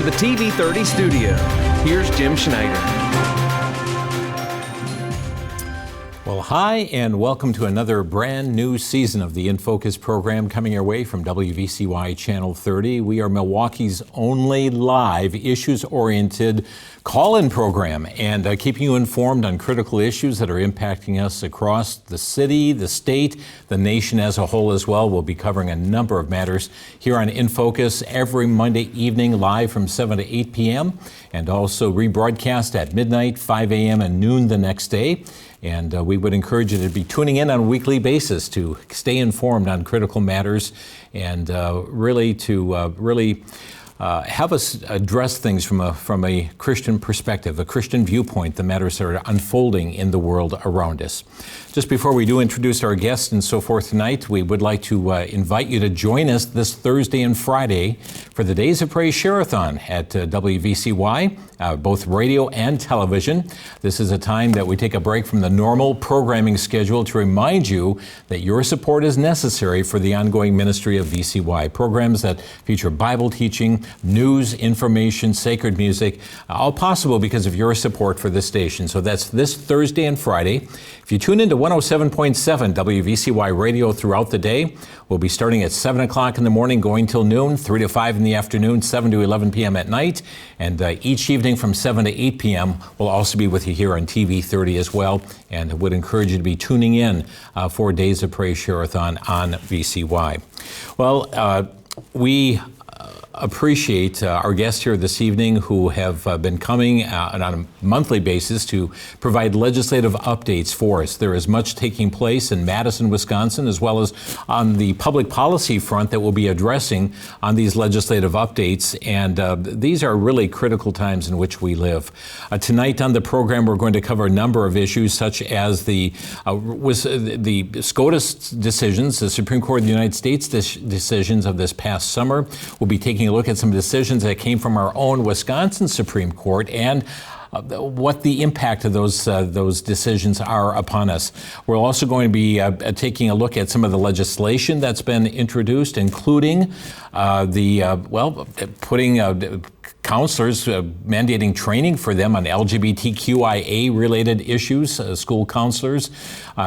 the TV30 studio, here's Jim Schneider. Well, hi, and welcome to another brand new season of the inFocus program coming your way from WVCY Channel 30. We are Milwaukee's only live, issues-oriented call-in program, and keeping you informed on critical issues that are impacting us across the city, the state, the nation as a whole as well. We'll be covering a number of matters here on inFocus every Monday evening, live from 7 to 8 p.m., and also rebroadcast at midnight, 5 a.m., and noon the next day. And we would encourage you to be tuning in on a weekly basis to stay informed on critical matters and really have us address things from a Christian perspective, a Christian viewpoint, the matters that are unfolding in the world around us. Just before we do introduce our guests and so forth tonight, we would like to invite you to join us this Thursday and Friday for the Days of Praise Share-a-thon at WVCY, both radio and television. This is a time that we take a break from the normal programming schedule to remind you that your support is necessary for the ongoing ministry of VCY. Programs that feature Bible teaching, news, information, sacred music, all possible because of your support for this station. So that's this Thursday and Friday. If you tune into 107.7 WVCY radio throughout the day, we'll be starting at 7 o'clock in the morning, going till noon, 3 to 5 in the afternoon, 7 to 11 p.m. at night, and each evening from 7 to 8 p.m. we'll also be with you here on TV30 as well, and I would encourage you to be tuning in for Days of Praise Share-a-thon on VCY. Well, we appreciate our guests here this evening who have been coming on a monthly basis to provide legislative updates for us. There is much taking place in Madison, Wisconsin, as well as on the public policy front that we'll be addressing on these legislative updates. And these are really critical times in which we live. Tonight on the program, we're going to cover a number of issues such as the SCOTUS decisions, the Supreme Court of the United States decisions of this past summer. We'll be taking a look at some decisions that came from our own Wisconsin Supreme Court and what the impact of those decisions are upon us. We're also going to be taking a look at some of the legislation that's been introduced, including putting counselors, mandating training for them on LGBTQIA-related issues, school counselors.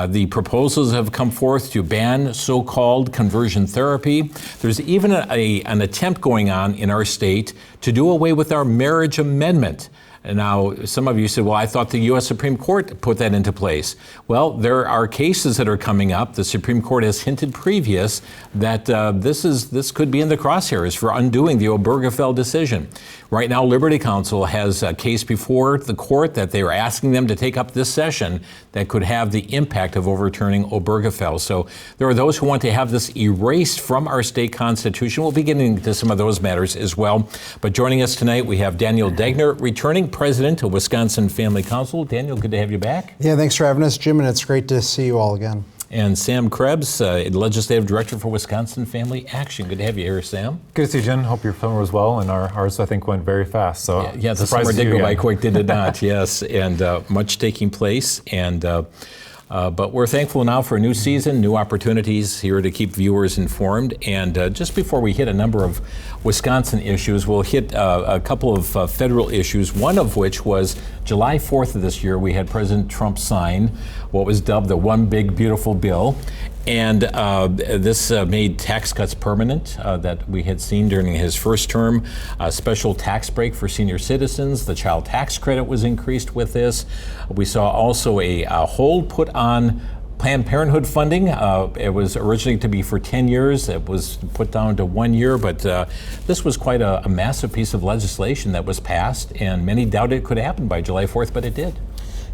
The proposals have come forth to ban so-called conversion therapy. There's even an attempt going on in our state to do away with our marriage amendment. Now, some of you said, well, I thought the U.S. Supreme Court put that into place. Well, there are cases that are coming up. The Supreme Court has hinted previous that this could be in the crosshairs for undoing the Obergefell decision. Right now, Liberty Counsel has a case before the court that they are asking them to take up this session that could have the impact of overturning Obergefell. So there are those who want to have this erased from our state constitution. We'll be getting into some of those matters as well. But joining us tonight, we have Daniel Degner, returning president of Wisconsin Family Council. Daniel, good to have you back. Yeah, thanks for having us, Jim, and it's great to see you all again. And Sam Krebs, legislative director for Wisconsin Family Action. Good to have you here, Sam. Good to see you, Jen. Hope your summer was well, and ours, I think, went very fast. So yeah, the summer did go by quick, did it not? Yes, and much taking place. And but we're thankful now for a new season, new opportunities here to keep viewers informed. And just before we hit a number of Wisconsin issues, we'll hit a couple of federal issues, one of which was July 4th of this year, we had President Trump sign what was dubbed the One Big Beautiful Bill. And this made tax cuts permanent that we had seen during his first term, a special tax break for senior citizens. The child tax credit was increased with this. We saw also a hold put on Planned Parenthood funding. It was originally to be for 10 years. It was put down to 1 year, but this was quite a massive piece of legislation that was passed, and many doubted it could happen by July 4th, but it did.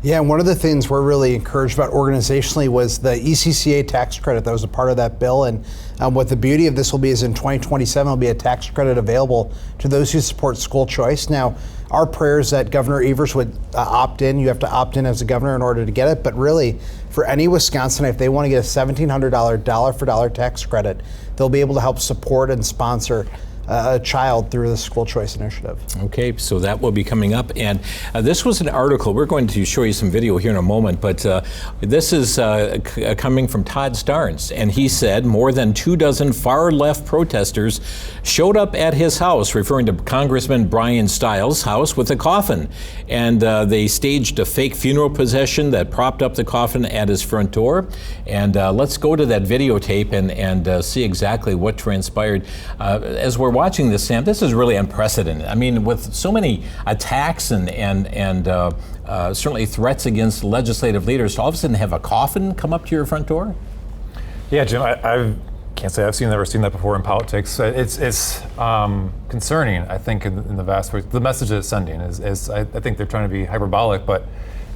Yeah, and one of the things we're really encouraged about organizationally was the ECCA tax credit that was a part of that bill. And what the beauty of this will be is in 2027, there'll be a tax credit available to those who support school choice. Now, our prayer is that Governor Evers would opt in. You have to opt in as a governor in order to get it. But really, for any Wisconsin, if they want to get a $1,700 dollar-for-dollar tax credit, they'll be able to help support and sponsor a child through the school choice initiative. Okay, so that will be coming up. And this was an article. We're going to show you some video here in a moment, but this is coming from Todd Starnes. And he said more than 24 far-left protesters showed up at his house, referring to Congressman Brian Stiles' house, with a coffin. And they staged a fake funeral procession that propped up the coffin at his front door. And let's go to that videotape and see exactly what transpired. As we're watching this, Sam, this is really unprecedented. I mean, with so many attacks and certainly threats against legislative leaders, to all of a sudden have a coffin come up to your front door? Yeah, Jim, I can't say I've never seen that before in politics. It's concerning, I think, in the vast way. The message that it's sending is I think they're trying to be hyperbolic, but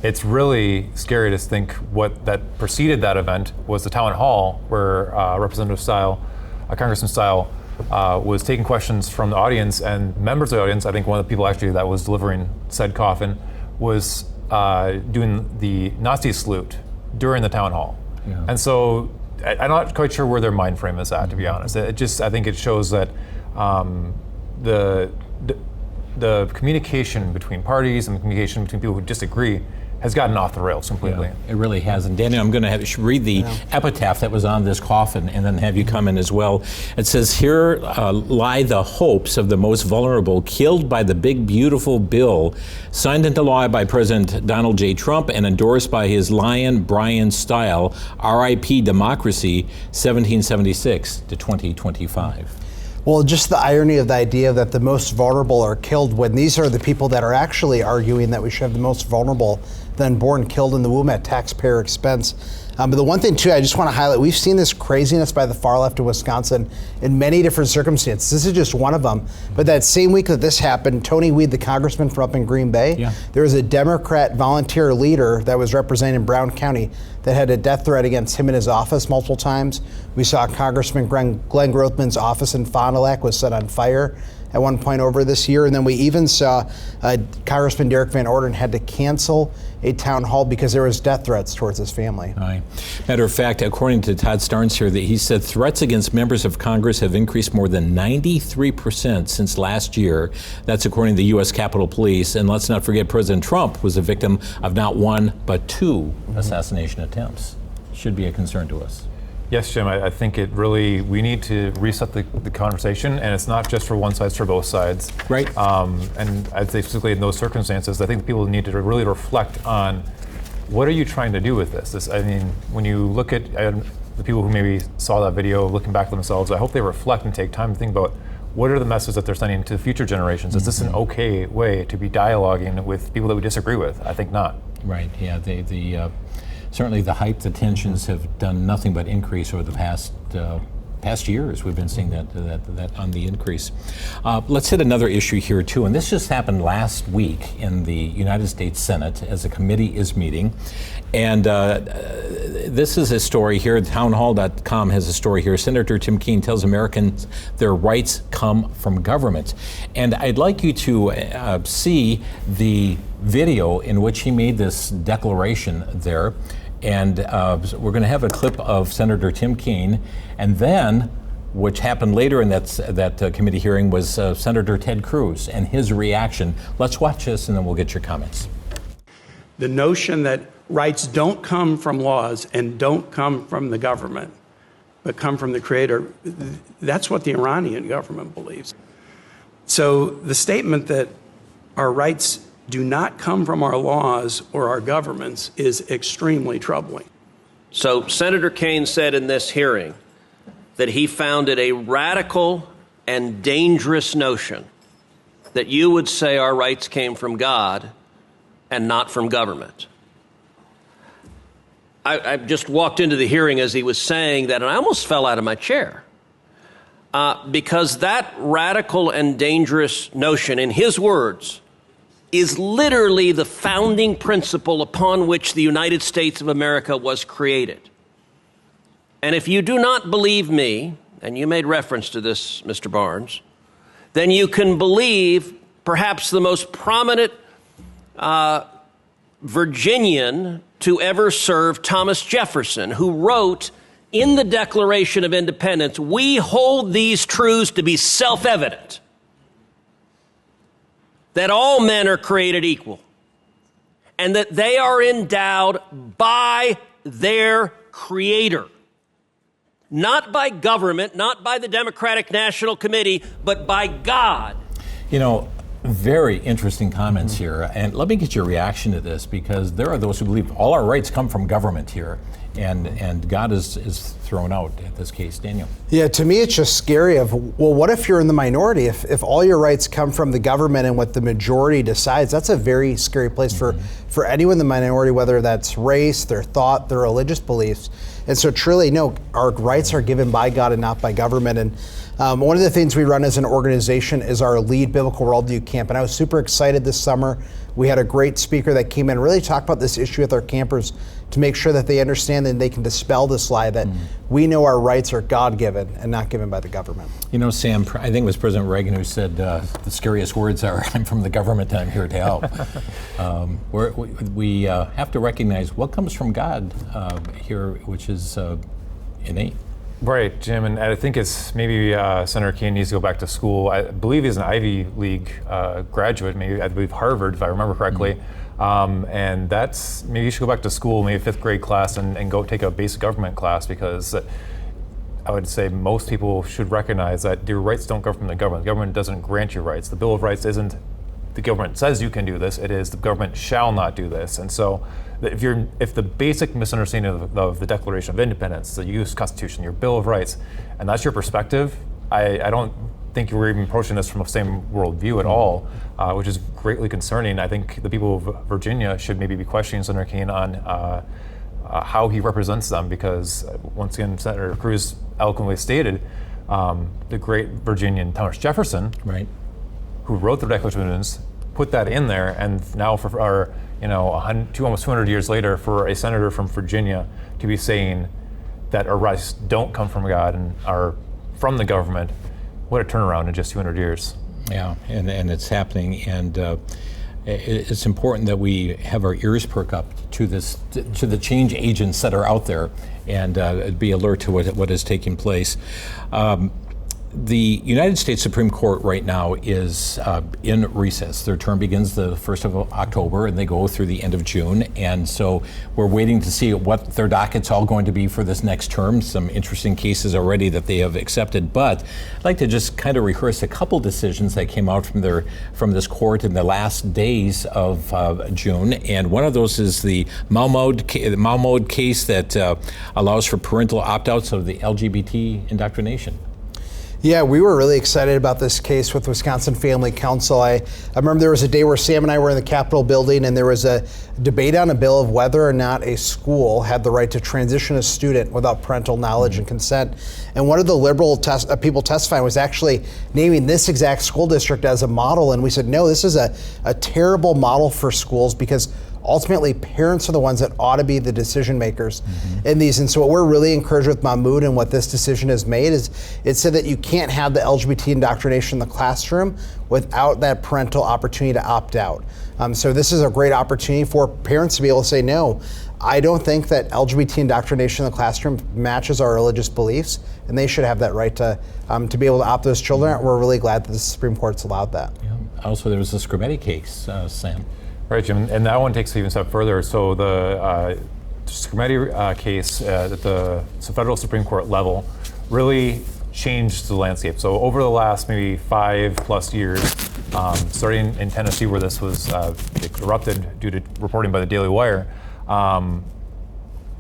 it's really scary to think what that preceded that event was the town hall where Representative Stile, Congressman Stile, was taking questions from the audience, and members of the audience, I think one of the people actually that was delivering said coffin, was doing the Nazi salute during the town hall. Yeah. And so I'm not quite sure where their mind frame is at, to be honest. I think it shows that the communication between parties and the communication between people who disagree has gotten off the rails completely. Yeah, it really has. And Daniel, I'm going to read the epitaph that was on this coffin and then have you come in as well. It says, "Here lie the hopes of the most vulnerable, killed by the big, beautiful bill, signed into law by President Donald J. Trump and endorsed by his lion, Brian Stile, R.I.P. Democracy, 1776 to 2025. Well, just the irony of the idea that the most vulnerable are killed when these are the people that are actually arguing that we should have the most vulnerable then born killed in the womb at taxpayer expense. But the one thing, too, I just want to highlight, we've seen this craziness by the far left of Wisconsin in many different circumstances. This is just one of them. But that same week that this happened, Tony Weed, the congressman from up in Green Bay, there was a Democrat volunteer leader that was representing Brown County that had a death threat against him in his office multiple times. We saw Congressman Glenn Grothman's office in Fond du Lac was set on fire at one point over this year. And then we even saw Congressman Derek Van Orden had to cancel a town hall because there was death threats towards his family. Right. Matter of fact, according to Todd Starnes here, that he said threats against members of Congress have increased more than 93% since last year. That's according to the U.S. Capitol Police. And let's not forget, President Trump was a victim of not one, but two assassination attempts. Should be a concern to us. Yes, Jim, I think we need to reset the conversation, and it's not just for one side, it's for both sides. Right. And I'd say specifically in those circumstances, I think people need to really reflect on what are you trying to do with this? I mean, when you look at the people who maybe saw that video, looking back at themselves, I hope they reflect and take time to think about what are the messages that they're sending to future generations? Is this an okay way to be dialoguing with people that we disagree with? I think not. Right, yeah, certainly the hype, the tensions have done nothing but increase over the past years. We've been seeing that on the increase. Let's hit another issue here too, and this just happened last week in the United States Senate as a committee is meeting. And this is a story here. Townhall.com has a story here. Senator Tim Kaine tells Americans their rights come from government. And I'd like you to see the video in which he made this declaration there. And we're going to have a clip of Senator Tim Kaine. And then, which happened later in that committee hearing, was Senator Ted Cruz and his reaction. Let's watch this and then we'll get your comments. The notion that rights don't come from laws and don't come from the government, but come from the creator, that's what the Iranian government believes. So the statement that our rights do not come from our laws or our governments is extremely troubling. So Senator Kaine said in this hearing that he found it a radical and dangerous notion that you would say our rights came from God and not from government. I just walked into the hearing as he was saying that, and I almost fell out of my chair because that radical and dangerous notion, in his words, is literally the founding principle upon which the United States of America was created. And if you do not believe me, and you made reference to this, Mr. Barnes, then you can believe perhaps the most prominent Virginian to ever serve, Thomas Jefferson, who wrote in the Declaration of Independence, we hold these truths to be self-evident, that all men are created equal, and that they are endowed by their Creator, not by government, not by the Democratic National Committee, but by God. You know, very interesting comments here. And let me get your reaction to this, because there are those who believe all our rights come from government here, and God is thrown out in this case. Daniel. Yeah, to me it's just scary well, what if you're in the minority? If all your rights come from the government and what the majority decides, that's a very scary place for anyone in the minority, whether that's race, their thought, their religious beliefs. And so truly, no, our rights are given by God and not by government. And one of the things we run as an organization is our Lead Biblical Worldview Camp. And I was super excited this summer. We had a great speaker that came in and really talked about this issue with our campers to make sure that they understand and they can dispel this lie that we know our rights are God-given and not given by the government. You know, Sam, I think it was President Reagan who said the scariest words are, "I'm from the government and I'm here to help." We have to recognize what comes from God here, which is innate. Right, Jim, and I think it's maybe Senator Kane needs to go back to school. I believe he's an Ivy League graduate, maybe I believe Harvard, if I remember correctly. And that's, maybe you should go back to school, maybe a 5th grade class, and go take a basic government class, because I would say most people should recognize that your rights don't come from the government. The government doesn't grant you rights. The Bill of Rights isn't the government says you can do this, it is the government shall not do this. And so if the basic misunderstanding of the Declaration of Independence, the U.S. Constitution, your Bill of Rights, and that's your perspective, I don't think we're even approaching this from the same worldview at all, which is greatly concerning. I think the people of Virginia should maybe be questioning Senator Kane on how he represents them, because once again, Senator Cruz eloquently stated, the great Virginian Thomas Jefferson, right, who wrote the Declaration of Independence, put that in there, and now for our, almost 200 years later, for a senator from Virginia to be saying that our rights don't come from God and are from the government, what a turnaround in just 200 years. Yeah, and it's happening, and it's important that we have our ears perk up to the change agents that are out there, and be alert to what is taking place. The United States Supreme Court right now is in recess. Their term begins the 1st of October, and they go through the end of June. And so we're waiting to see what their docket's all going to be for this next term. Some interesting cases already that they have accepted. But I'd like to just kind of rehearse a couple decisions that came out from this court in the last days of June. And one of those is the Mahmoud case that allows for parental opt-outs of the LGBT indoctrination. Yeah, we were really excited about this case with Wisconsin Family Council. I remember there was a day where Sam and I were in the Capitol building, and there was a debate on a bill of whether or not a school had the right to transition a student without parental knowledge and consent. And one of the liberal people testifying was actually naming this exact school district as a model. And we said, no, this is a terrible model for schools, because ultimately parents are the ones that ought to be the decision makers in these. And so what we're really encouraged with Mahmoud and what this decision has made is it said that you can't have the LGBT indoctrination in the classroom without that parental opportunity to opt out. So this is a great opportunity for parents to be able to say, no, I don't think that LGBT indoctrination in the classroom matches our religious beliefs, and they should have that right to be able to opt those children out. We're really glad that the Supreme Court's allowed that. Yeah. Also, there was the Scribetti case, Sam. Right, Jim, and that one takes it even a step further. So the Scribetti case at the federal Supreme Court level really changed the landscape. So over the last maybe 5+ years, starting in Tennessee, where this was erupted due to reporting by the Daily Wire,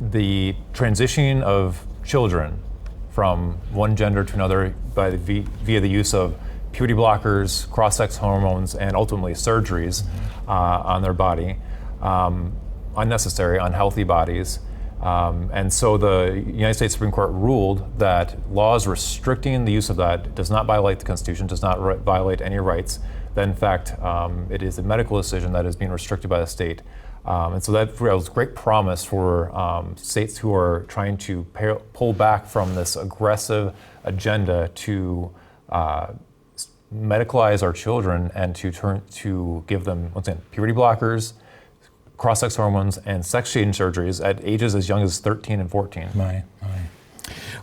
the transitioning of children from one gender to another via the use of puberty blockers, cross-sex hormones, and ultimately surgeries on their body, unnecessary, unhealthy bodies. And so the United States Supreme Court ruled that laws restricting the use of that does not violate the Constitution, does not violate any rights, that in fact it is a medical decision that is being restricted by the state. And so that was great promise for states who are trying to pull back from this aggressive agenda to medicalize our children and to give them, once again, puberty blockers, cross-sex hormones, and sex change surgeries at ages as young as 13 and 14.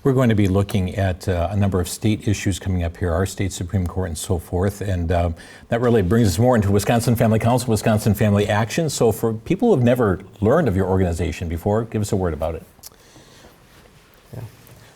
We're going to be looking at a number of state issues coming up here, our state Supreme Court and so forth, and that really brings us more into Wisconsin Family Council, Wisconsin Family Action. So for people who have never learned of your organization before, give us a word about it.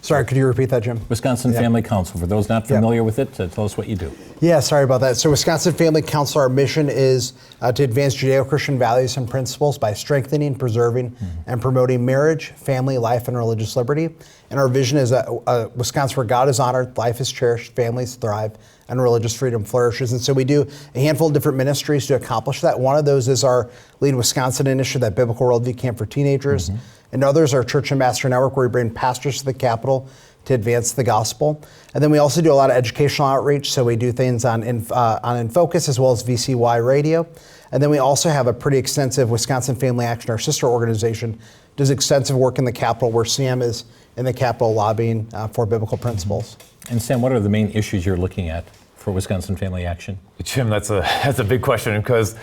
Sorry, could you repeat that, Jim? Wisconsin Family Council, for those not familiar with it, tell us what you do. Yeah, sorry about that. So Wisconsin Family Council, our mission is to advance Judeo-Christian values and principles by strengthening, preserving, and promoting marriage, family, life, and religious liberty. And our vision is a Wisconsin where God is honored, life is cherished, families thrive, and religious freedom flourishes. And so we do a handful of different ministries to accomplish that. One of those is our Lead Wisconsin initiative, that Biblical Worldview Camp for Teenagers. And others are Church Ambassador Network, where we bring pastors to the Capitol to advance the gospel. And then we also do a lot of educational outreach. So we do things on inFocus as well as VCY Radio. And then we also have a pretty extensive Wisconsin Family Action, our sister organization, does extensive work in the Capitol, where Sam is in the Capitol lobbying for biblical principles. And Sam, what are the main issues you're looking at for Wisconsin Family Action? Jim, that's a big question, because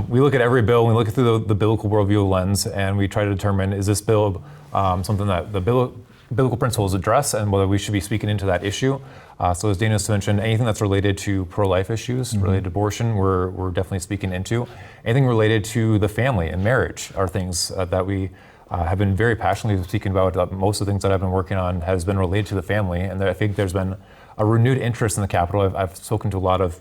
we look at every bill, we look through the biblical worldview lens, and we try to determine, is this bill something that the biblical principles address, and whether we should be speaking into that issue. So as Dana mentioned, anything that's related to pro-life issues, related to abortion, we're definitely speaking into. Anything related to the family and marriage are things that we have been very passionately speaking about. Most of the things that I've been working on has been related to the family, and I think there's been a renewed interest in the Capitol. I've spoken to a lot of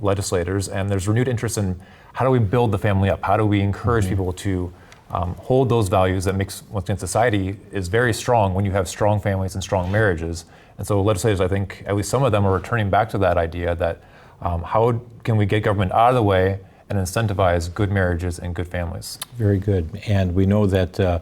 legislators, and there's renewed interest in how do we build the family up? How do we encourage people to hold those values that makes society is very strong when you have strong families and strong marriages. And so legislators, I think, at least some of them are returning back to that idea that how can we get government out of the way and incentivize good marriages and good families. Very good. And we know that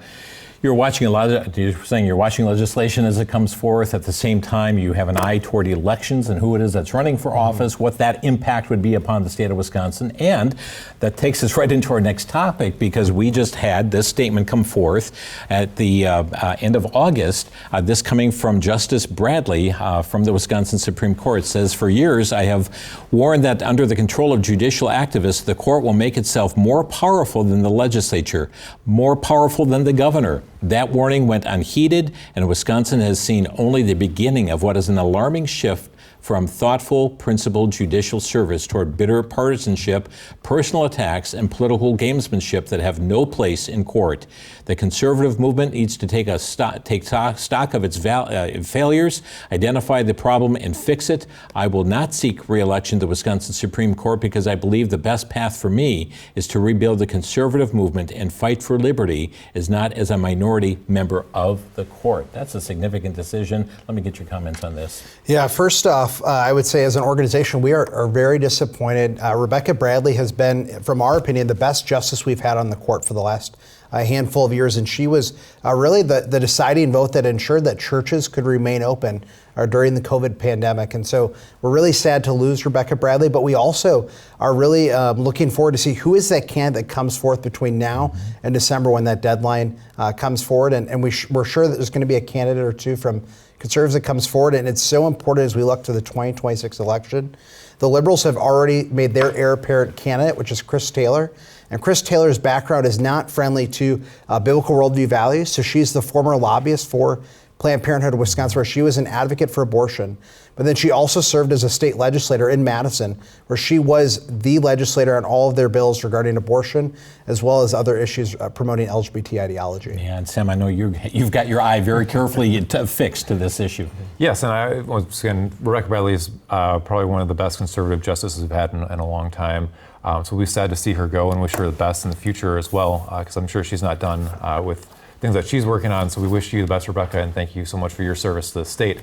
you're watching you're saying you're watching legislation as it comes forth. At the same time, you have an eye toward elections and who it is that's running for office, what that impact would be upon the state of Wisconsin. And that takes us right into our next topic, because we just had this statement come forth at the end of August, this coming from Justice Bradley from the Wisconsin Supreme Court. Says, "For years, I have warned that under the control of judicial activists, the court will make itself more powerful than the legislature, more powerful than the governor. That warning went unheeded, and Wisconsin has seen only the beginning of what is an alarming shift from thoughtful, principled judicial service toward bitter partisanship, personal attacks, and political gamesmanship that have no place in court. The conservative movement needs to take stock of its failures, identify the problem, and fix it. I will not seek re-election to the Wisconsin Supreme Court because I believe the best path for me is to rebuild the conservative movement and fight for liberty, is not as a minority member of the court." That's a significant decision. Let me get your comments on this. Yeah, first off, I would say as an organization, we are very disappointed. Rebecca Bradley has been, from our opinion, the best justice we've had on the court for the last handful of years, and she was really the deciding vote that ensured that churches could remain open during the COVID pandemic. And so we're really sad to lose Rebecca Bradley, but we also are really looking forward to see who is that candidate that comes forth between now and December, when that deadline comes forward. And we're sure that there's going to be a candidate or two from conservatives that comes forward, and it's so important as we look to the 2026 election. The Liberals have already made their heir apparent candidate, which is Chris Taylor. And Chris Taylor's background is not friendly to biblical worldview values. So she's the former lobbyist for Planned Parenthood of Wisconsin, where she was an advocate for abortion. But then she also served as a state legislator in Madison, where she was the legislator on all of their bills regarding abortion, as well as other issues promoting LGBT ideology. Yeah, and Sam, I know you've got your eye very carefully fixed to this issue. Yes, and once again, Rebecca Bradley is probably one of the best conservative justices we've had in a long time. So we'll be sad to see her go, and wish her the best in the future as well, because I'm sure she's not done with things that she's working on. So we wish you the best, Rebecca, and thank you so much for your service to the state.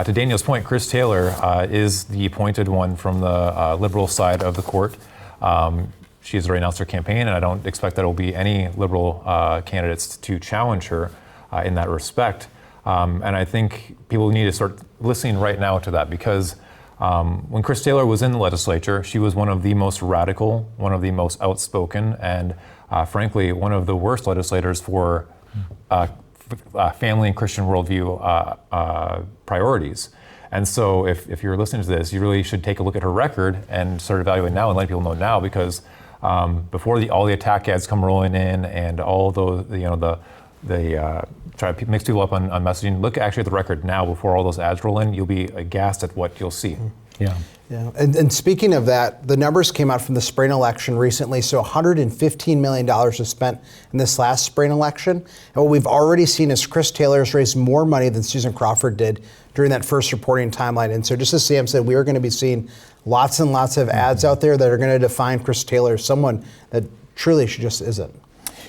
To Daniel's point, Chris Taylor is the appointed one from the liberal side of the court. She has already announced her campaign, and I don't expect that there will be any liberal candidates to challenge her in that respect. And I think people need to start listening right now to that, because when Chris Taylor was in the legislature, she was one of the most radical, one of the most outspoken, and frankly, one of the worst legislators for family and Christian worldview priorities. And so if you're listening to this, you really should take a look at her record and start evaluating now and let people know now, because before all the attack ads come rolling in and all those, they try to mix people up on messaging. Look actually at the record now before all those ads roll in. You'll be aghast at what you'll see. Yeah. Yeah. And speaking of that, the numbers came out from the spring election recently. So $115 million was spent in this last spring election. And what we've already seen is Chris Taylor has raised more money than Susan Crawford did during that first reporting timeline. And so just as Sam said, we are going to be seeing lots and lots of ads out there that are going to define Chris Taylor as someone that truly she just isn't.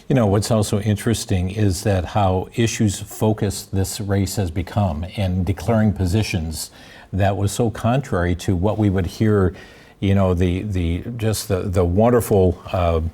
You know, what's also interesting is that how issues focused this race has become, and declaring positions that was so contrary to what we would hear, you know, the wonderful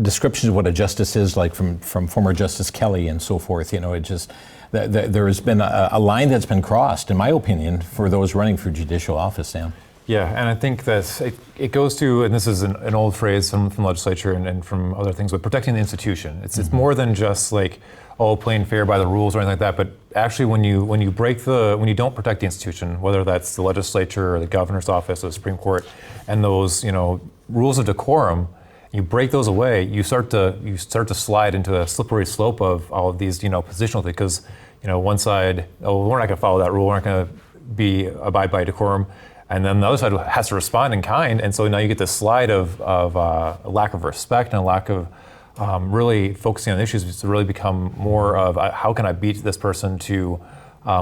descriptions of what a justice is, like from former Justice Kelly and so forth. You know, it just, there has been a line that's been crossed, in my opinion, for those running for judicial office, Sam. Yeah, and I think that it goes to, and this is an old phrase from the legislature and from other things, but protecting the institution. It's more than just like, oh, playing fair by the rules or anything like that, but actually when you don't protect the institution, whether that's the legislature or the governor's office or the Supreme Court, and those, you know, rules of decorum, you break those away, you start to slide into a slippery slope of all of these, you know, positional things, because, you know, one side, oh, we're not going to follow that rule, we're not going to abide by decorum. And then the other side has to respond in kind, and so now you get this slide of a lack of respect and a lack of really focusing on issues to really become more of how can I beat this person to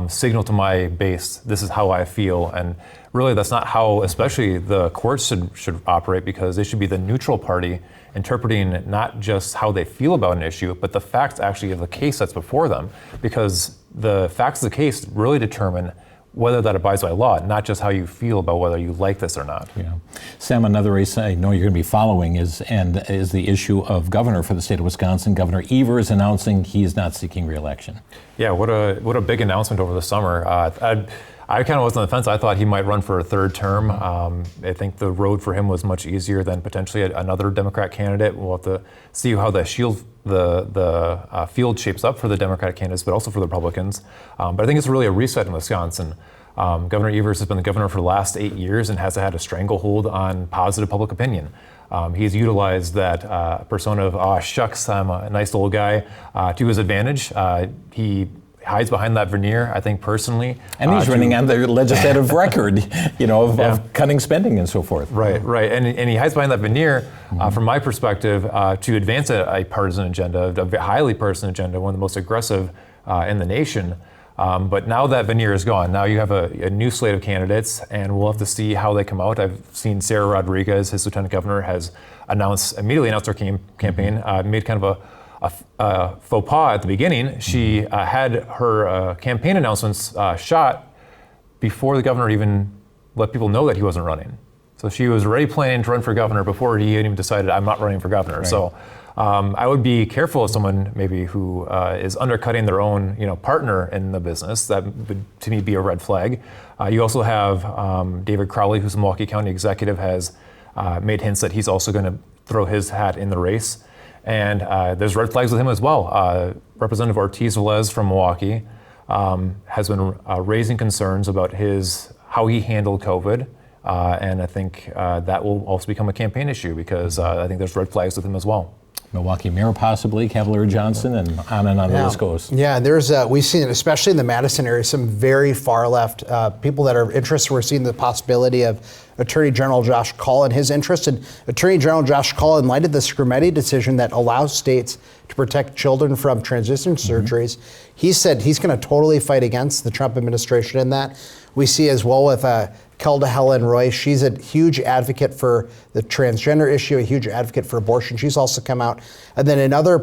signal to my base, this is how I feel. And really that's not how, especially the courts should operate, because they should be the neutral party interpreting not just how they feel about an issue, but the facts actually of the case that's before them, because the facts of the case really determine whether that abides by law, not just how you feel about whether you like this or not. Yeah. Sam, another race I know you're going to be following is the issue of governor for the state of Wisconsin. Governor Evers announcing he is not seeking re-election. Yeah, what a big announcement over the summer. I kind of was on the fence. I thought he might run for a third term. I think the road for him was much easier than potentially another Democrat candidate. We'll have to see how the field shapes up for the Democratic candidates, but also for the Republicans. But I think it's really a reset in Wisconsin. Governor Evers has been the governor for the last 8 years and has had a stranglehold on positive public opinion. He's utilized that persona of, oh, shucks, I'm a nice little guy, to his advantage. He hides behind that veneer, I think, personally. And he's running on the legislative record, you know, of cutting spending and so forth. Right. And he hides behind that veneer, from my perspective, to advance a partisan agenda, a highly partisan agenda, one of the most aggressive in the nation. But now that veneer is gone. Now you have a new slate of candidates, and we'll have to see how they come out. I've seen Sarah Rodriguez, his lieutenant governor, has immediately announced her campaign, made kind of a faux pas at the beginning. She had her campaign announcements shot before the governor even let people know that he wasn't running. So she was already planning to run for governor before he even decided, I'm not running for governor. Right. So I would be careful of someone maybe who is undercutting their own, you know, partner in the business. That would, to me, be a red flag. You also have David Crowley, who's a Milwaukee County executive, has made hints that he's also going to throw his hat in the race. And there's red flags with him as well. Representative Ortiz Velez from Milwaukee has been raising concerns about how he handled COVID. And I think that will also become a campaign issue, because I think there's red flags with him as well. Milwaukee Mayor possibly, Cavalier Johnson, and on the list goes. Yeah, there's we've seen, especially in the Madison area, some very far left people that are interested. We're seeing the possibility of Attorney General Josh Kaul and his interest. And Attorney General Josh Kaul, in light of the Scrimeti decision that allows states to protect children from transition surgeries, he said he's going to totally fight against the Trump administration in that. We see as well with Kelda Helen Roy. She's a huge advocate for the transgender issue, a huge advocate for abortion. She's also come out. And then another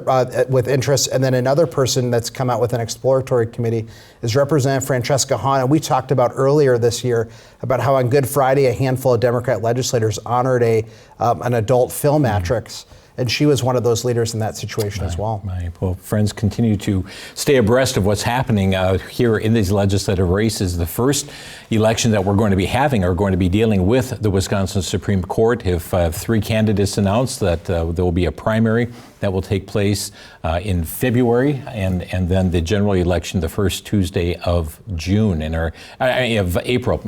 with interest, and then another person that's come out with an exploratory committee is Representative Francesca Hahn. And we talked about earlier this year about how on Good Friday, a handful of Democrat legislators honored an adult film matrix. And she was one of those leaders in that situation as well. Right. Well, friends, continue to stay abreast of what's happening here in these legislative races. The first election that we're going to be having are going to be dealing with the Wisconsin Supreme Court. If 3 candidates announced that there will be a primary that will take place in February, and then the general election the first Tuesday of April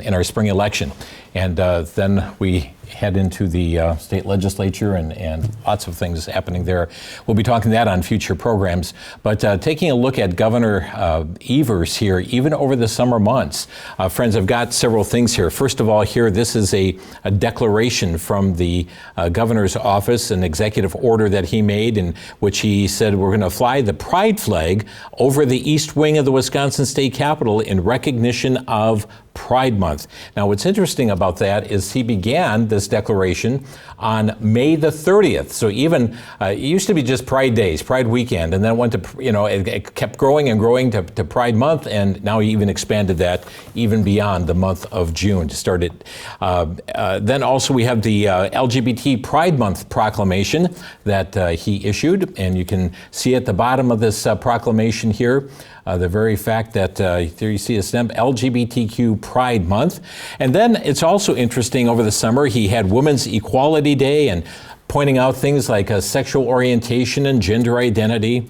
in our spring election. And then we head into the state legislature and lots of things happening there. We'll be talking that on future programs. But taking a look at Governor Evers here, even over the summer months, friends, I've got several things here. First of all, here, this is a declaration from the governor's office, an executive order that he made in which he said we're going to fly the pride flag over the east wing of the Wisconsin State Capitol in recognition of Pride Month. Now, what's interesting about that is he began this declaration on May the 30th. So even, it used to be just Pride Days, Pride Weekend, and then it went to, it kept growing and growing to Pride Month, and now he even expanded that even beyond the month of June to start it. Then also we have the LGBT Pride Month proclamation that he issued, and you can see at the bottom of this proclamation here, the very fact that there you see a stamp, LGBTQ Pride Month. And then it's also interesting, over the summer he had Women's Equality Day and pointing out things like sexual orientation and gender identity.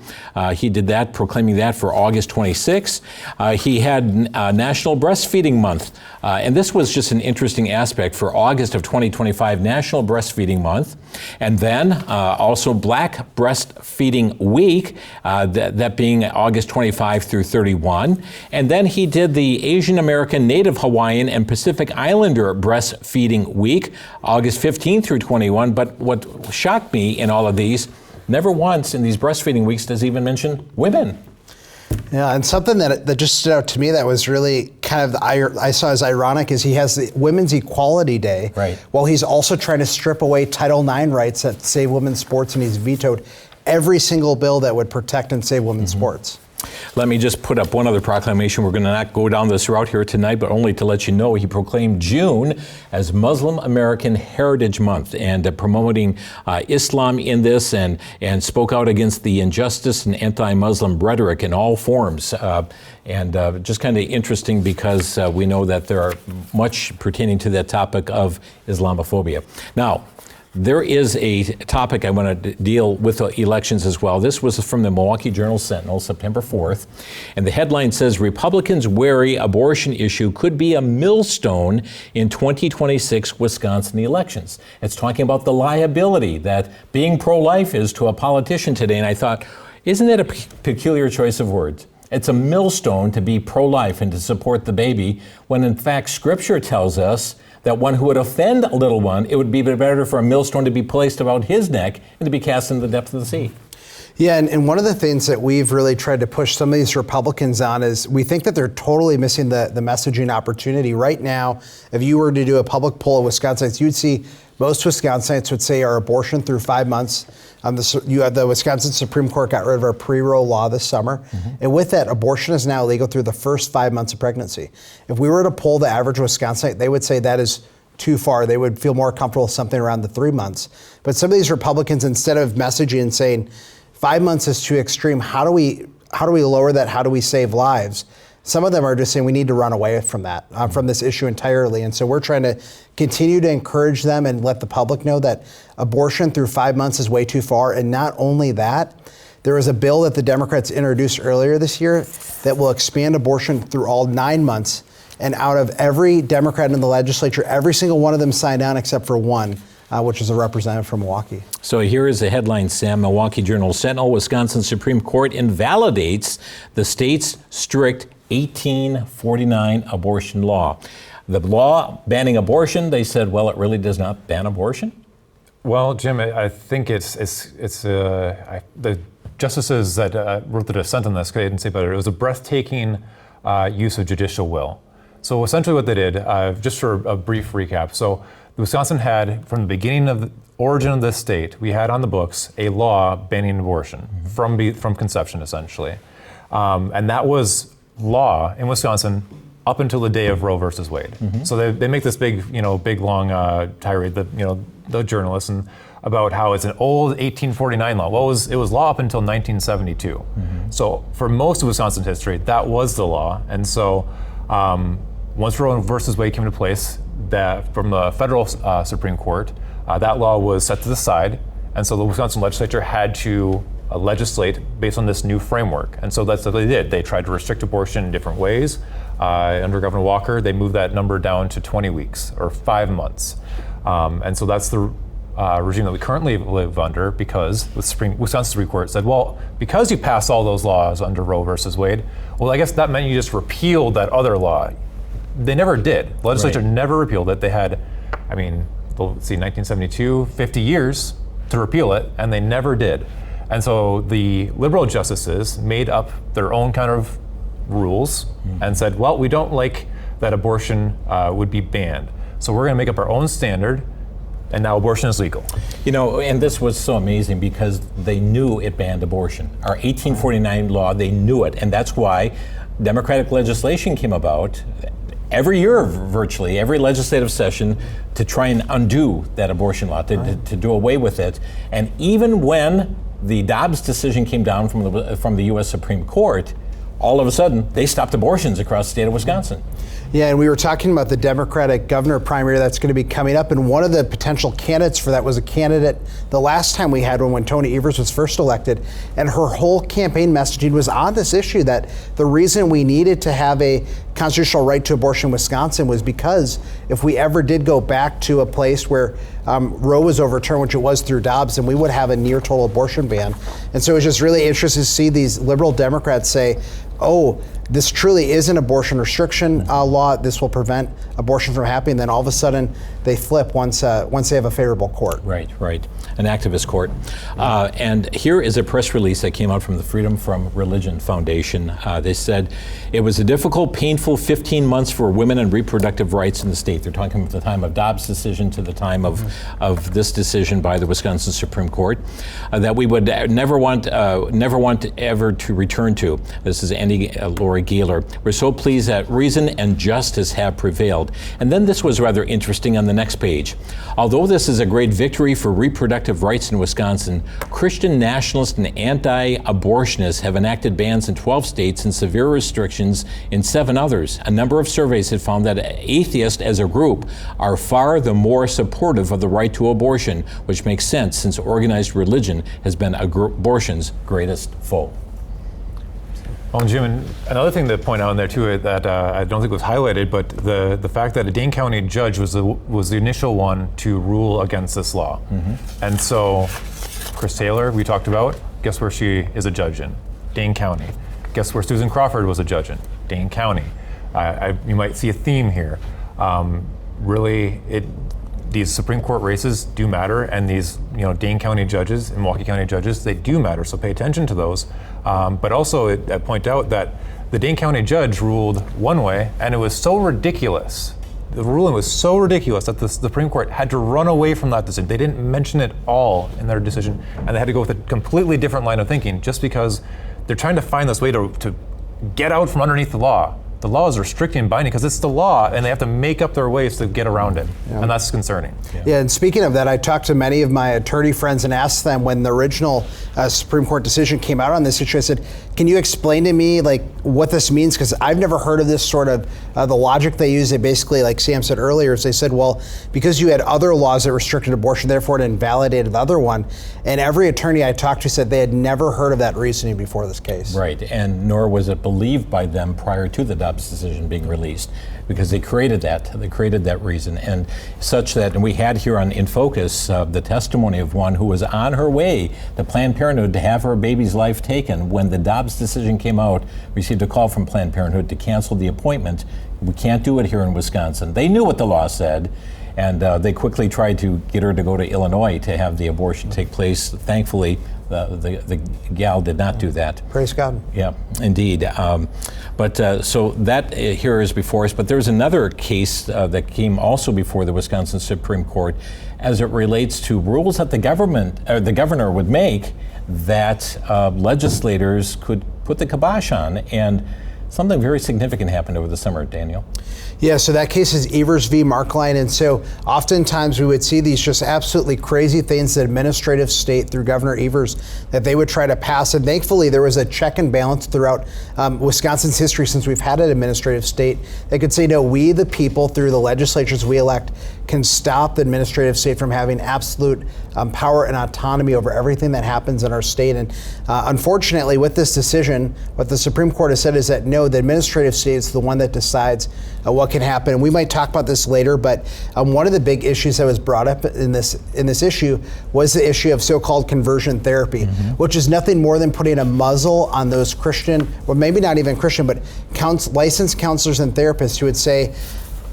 He did that, proclaiming that for August 26th. He had National Breastfeeding Month. And this was just an interesting aspect for August of 2025, National Breastfeeding Month. And then also Black Breastfeeding Week, that being August 25 through 31. And then he did the Asian American, Native Hawaiian, and Pacific Islander Breastfeeding Week, August 15 through 21. But what shocked me in all of these, never once in these breastfeeding weeks does he even mention women. Yeah, and something that just stood out to me that was really kind of, I saw as ironic, is he has the Women's Equality Day, right, while he's also trying to strip away Title IX rights that save women's sports, and he's vetoed every single bill that would protect and save women's sports. Let me just put up one other proclamation. We're going to not go down this route here tonight, but only to let you know he proclaimed June as Muslim American Heritage Month, and promoting Islam in this, and spoke out against the injustice and anti-Muslim rhetoric in all forms. And just kind of interesting because we know that there are much pertaining to that topic of Islamophobia. Now, there is a topic I want to deal with elections as well. This was from the Milwaukee Journal-Sentinel, September 4th. And the headline says, Republicans worry abortion issue could be a millstone in 2026 Wisconsin elections. It's talking about the liability that being pro-life is to a politician today. And I thought, isn't that a peculiar choice of words? It's a millstone to be pro-life and to support the baby, when in fact Scripture tells us that one who would offend a little one, it would be better for a millstone to be placed about his neck and to be cast into the depths of the sea. Yeah, and one of the things that we've really tried to push some of these Republicans on is we think that they're totally missing the messaging opportunity. Right now, if you were to do a public poll of Wisconsinites, you'd see most Wisconsinites would say our abortion through 5 months. You had the Wisconsin Supreme Court got rid of our pre-roll law this summer. And with that, abortion is now legal through the first 5 months of pregnancy. If we were to poll the average Wisconsinite, they would say that is too far. They would feel more comfortable with something around the 3 months. But some of these Republicans, instead of messaging and saying 5 months is too extreme, how do we lower that? How do we save lives? Some of them are just saying we need to run away from that, from this issue entirely. And so we're trying to continue to encourage them and let the public know that abortion through 5 months is way too far. And not only that, there was a bill that the Democrats introduced earlier this year that will expand abortion through all 9 months. And out of every Democrat in the legislature, every single one of them signed on except for one, which is a representative from Milwaukee. So here is the headline, Sam. Milwaukee Journal-Sentinel, Wisconsin Supreme Court invalidates the state's strict 1849 abortion law. The law banning abortion, they said, well, it really does not ban abortion? Well, Jim, I think it's the justices that wrote the dissent on this, I didn't say better, it was a breathtaking use of judicial will. So essentially what they did, just for a brief recap, so Wisconsin had, from the beginning of the origin of this state, we had on the books a law banning abortion from conception, essentially. And that was law in Wisconsin up until the day of Roe versus Wade. So they make this big long tirade, the journalists, and about how it's an old 1849 law. Well, it was law up until 1972. So for most of Wisconsin history, that was the law. And so once Roe versus Wade came into place, that from the federal Supreme Court, that law was set to the side. And so the Wisconsin legislature had to legislate based on this new framework. And so that's what they did. They tried to restrict abortion in different ways. Under Governor Walker, they moved that number down to 20 weeks or 5 months. And so that's the regime that we currently live under, because the Wisconsin Supreme Court said, well, because you passed all those laws under Roe versus Wade, well, I guess that meant you just repealed that other law. They never did. The legislature never repealed it. They had, let's see, 1972, 50 years to repeal it, and they never did. And so the liberal justices made up their own kind of rules and said, well, we don't like that abortion would be banned. So we're going to make up our own standard, and now abortion is legal. And this was so amazing because they knew it banned abortion. Our 1849 law, they knew it, and that's why Democratic legislation came about every year, virtually every legislative session, to try and undo that abortion law, to do away with it. And even when the Dobbs decision came down from the U.S. Supreme Court, all of a sudden they stopped abortions across the state of Wisconsin. Yeah, and we were talking about the Democratic governor primary that's going to be coming up, and one of the potential candidates for that was a candidate the last time we had one, when Tony Evers was first elected, and her whole campaign messaging was on this issue, that the reason we needed to have a constitutional right to abortion in Wisconsin was because if we ever did go back to a place where Roe was overturned, which it was through Dobbs, then we would have a near total abortion ban. And so it's just really interesting to see these liberal Democrats say, oh, this truly is an abortion restriction law. This will prevent abortion from happening. Then all of a sudden they flip once they have a favorable court. Right. An activist court. And here is a press release that came out from the Freedom from Religion Foundation. They said it was a difficult, painful 15 months for women and reproductive rights in the state. They're talking about the time of Dobbs' decision to the time of this decision by the Wisconsin Supreme Court, that we would never want ever to return to. This is Andy Lori Gaylor. We're so pleased that reason and justice have prevailed. And then this was rather interesting on the next page. Although this is a great victory for reproductive rights in Wisconsin, Christian nationalists and anti-abortionists have enacted bans in 12 states and severe restrictions in 7 others. A number of surveys have found that atheists as a group are far the more supportive of the right to abortion, which makes sense since organized religion has been abortion's greatest foe. Well, Jim, and another thing to point out in there too that I don't think was highlighted, but the fact that a Dane County judge was the initial one to rule against this law. And so Chris Taylor, we talked about, guess where she is a judge in? Dane County. Guess where Susan Crawford was a judge in? Dane County. You might see a theme here. These Supreme Court races do matter, and these Dane County judges and Milwaukee County judges, they do matter, so pay attention to those. But also I point out that the Dane County judge ruled one way, and it was so ridiculous. The ruling was so ridiculous that the Supreme Court had to run away from that decision. They didn't mention it all in their decision, and they had to go with a completely different line of thinking just because they're trying to find this way to get out from underneath the law. The law is restricting and binding because it's the law, and they have to make up their ways to get around it, and that's concerning. Yeah, and speaking of that, I talked to many of my attorney friends and asked them when the original Supreme Court decision came out on this issue, I said, can you explain to me what this means? Because I've never heard of this sort of, the logic they use. They basically, like Sam said earlier, is they said, well, because you had other laws that restricted abortion, therefore it invalidated the other one. And every attorney I talked to said they had never heard of that reasoning before this case. Right, and nor was it believed by them prior to the Dobbs decision being released, because they created that reason, and such that, and we had here on inFocus the testimony of one who was on her way to Planned Parenthood to have her baby's life taken when the Dobbs decision came out, received a call from Planned Parenthood to cancel the appointment. We can't do it here in Wisconsin. They knew what the law said, and they quickly tried to get her to go to Illinois to have the abortion take place. Thankfully, the gal did not do that. Praise God. Yeah, indeed. So that here is before us. But there's another case that came also before the Wisconsin Supreme Court as it relates to rules that the governor would make that legislators could put the kibosh on. And something very significant happened over the summer, Daniel. Yeah, so that case is Evers v. Markline, and so oftentimes we would see these just absolutely crazy things that administrative state through Governor Evers that they would try to pass, and thankfully there was a check and balance throughout Wisconsin's history since we've had an administrative state. They could say, no, we the people through the legislatures we elect can stop the administrative state from having absolute power and autonomy over everything that happens in our state. And unfortunately with this decision, what the Supreme Court has said is that no, the administrative state is the one that decides what what can happen. And we might talk about this later, but one of the big issues that was brought up in this issue was the issue of so-called conversion therapy, which is nothing more than putting a muzzle on those Christian, or maybe not even Christian, but licensed counselors and therapists who would say,